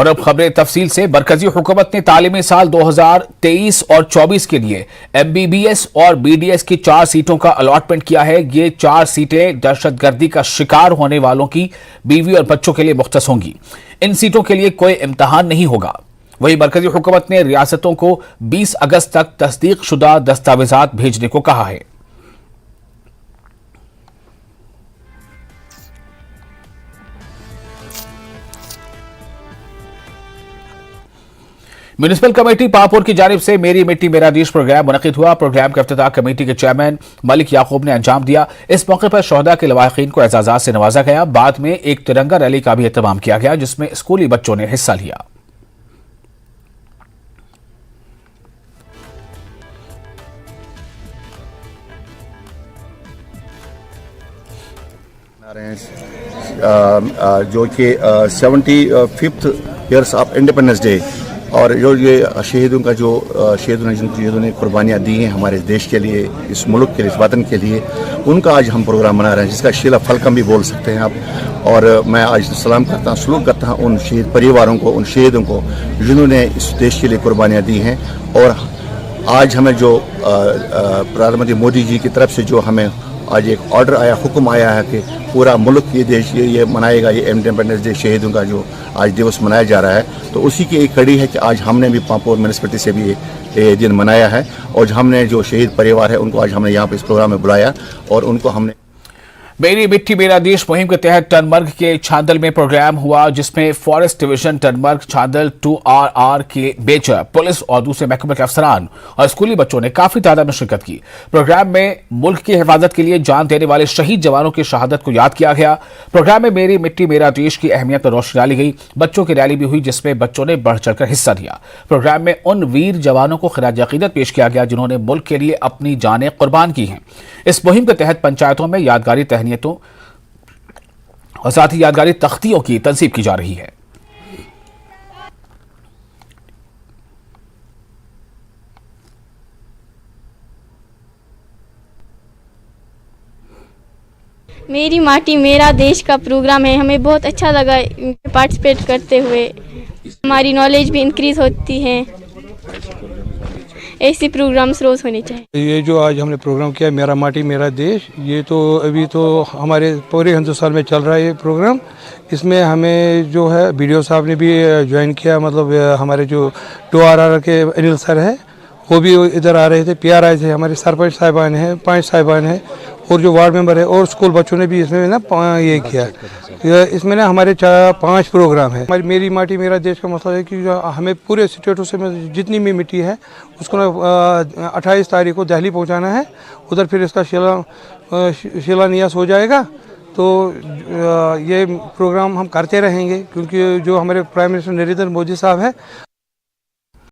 और अब खबरें तफसील से। मरकजी हुकूमत ने तालीमी साल 2023 और 24 के लिए MBBS और BDS की 4 सीटों का अलॉटमेंट किया है। ये 4 सीटें दहशतगर्दी का शिकार होने वालों की बीवी और बच्चों के लिए मुख्तस होंगी। इन सीटों के लिए कोई इम्तहान नहीं होगा। वहीं मरकजी हुकूमत ने रियासतों को 20 अगस्त तक तस्दीक शुदा दस्तावेजात भेजने को कहा है। म्यूनिसिपल कमेटी पापोर की जानिब से मेरी मिट्टी मेरा देश प्रोग्राम मुनक़िद हुआ। प्रोग्राम का इफ्तिताह कमेटी के चेयरमैन मलिक याकूब ने अंजाम दिया। इस मौके पर शोहदा के लवाहिकीन को एजाज़ात से नवाजा गया। बाद में एक तिरंगा रैली का भी एहतमाम किया गया जिसमें स्कूली बच्चों ने हिस्सा लिया। जो कि 75th years of independence day और जो ये शहीदों का जो शहीदों ने कुर्बानियाँ दी हैं हमारे देश के लिए, इस मुल्क के लिए, इस वतन के लिए, उनका आज हम प्रोग्राम मना रहे हैं जिसका शीला फलकम भी बोल सकते हैं आप। और मैं आज सलाम करता हूँ, सलूट करता हूँ उन शहीद परिवारों को, उन शहीदों को जिन्होंने इस देश के लिए कुर्बानियाँ दी हैं। और आज हमें जो प्रधानमंत्री मोदी जी की तरफ से जो हमें आज एक ऑर्डर आया, हुक्म आया है कि पूरा मुल्क ये देश ये मनाएगा, ये इंडिपेंडेंस डे शहीदों का जो आज दिवस मनाया जा रहा है, तो उसी की एक कड़ी है कि आज हमने भी पापोर म्यूनिसिपैलिटी से भी ये दिन मनाया है। और हमने जो शहीद परिवार है उनको आज हमने यहाँ पे इस प्रोग्राम में बुलाया और उनको हमने मेरी मिट्टी मेरा देश मुहिम के तहत टनमर्ग के छांदल में प्रोग्राम हुआ जिसमें फॉरेस्ट डिवीजन टनमर्ग, छांदल 2RR के बेचर, पुलिस और दूसरे महकमे के अफसरान और स्कूली बच्चों ने काफी तादाद में शिरकत की। प्रोग्राम में मुल्क की हिफाजत के लिए जान देने वाले शहीद जवानों की शहादत को याद किया गया। प्रोग्राम में मेरी मिट्टी मेरा देश की अहमियत पर रोशनी डाली गई। बच्चों की रैली भी हुई जिसमें बच्चों ने बढ़ चढ़कर हिस्सा लिया। प्रोग्राम में उन वीर जवानों को खिराज अकीदत पेश किया गया जिन्होंने मुल्क के लिए अपनी जानें कुर्बान की हैं। इस मुहिम के तहत पंचायतों में यादगारी तहनीतों और साथ ही यादगारी तख्तियों की तंसीब की जा रही है। मेरी माटी मेरा देश का प्रोग्राम है, हमें बहुत अच्छा लगा पार्टिसिपेट करते हुए। हमारी नॉलेज भी इंक्रीज होती है। ऐसे प्रोग्राम्स रोज होने चाहिए। ये जो आज हमने प्रोग्राम किया मेरा माटी मेरा देश, ये तो अभी तो हमारे पूरे हिंदुस्तान में चल रहा है ये प्रोग्राम। इसमें हमें जो है BDO साहब ने भी ज्वाइन किया, मतलब हमारे जो 2RR के अनिल सर है वो भी इधर आ रहे थे, PR आए थे, हमारे सरपंच साहिबान हैं, 5 साहिबान हैं और जो वार्ड मेंबर है और स्कूल बच्चों ने भी इसमें ना ये किया। इसमें ना हमारे 5 प्रोग्राम है। हमारी मेरी माटी मेरा देश का मसला है कि हमें पूरे स्टेटों से जितनी भी मिट्टी है उसको 28 तारीख को दिल्ली पहुंचाना है। उधर फिर इसका शिलान्यास हो जाएगा। तो ये प्रोग्राम हम करते रहेंगे क्योंकि जो हमारे प्राइम मिनिस्टर नरेंद्र मोदी साहब है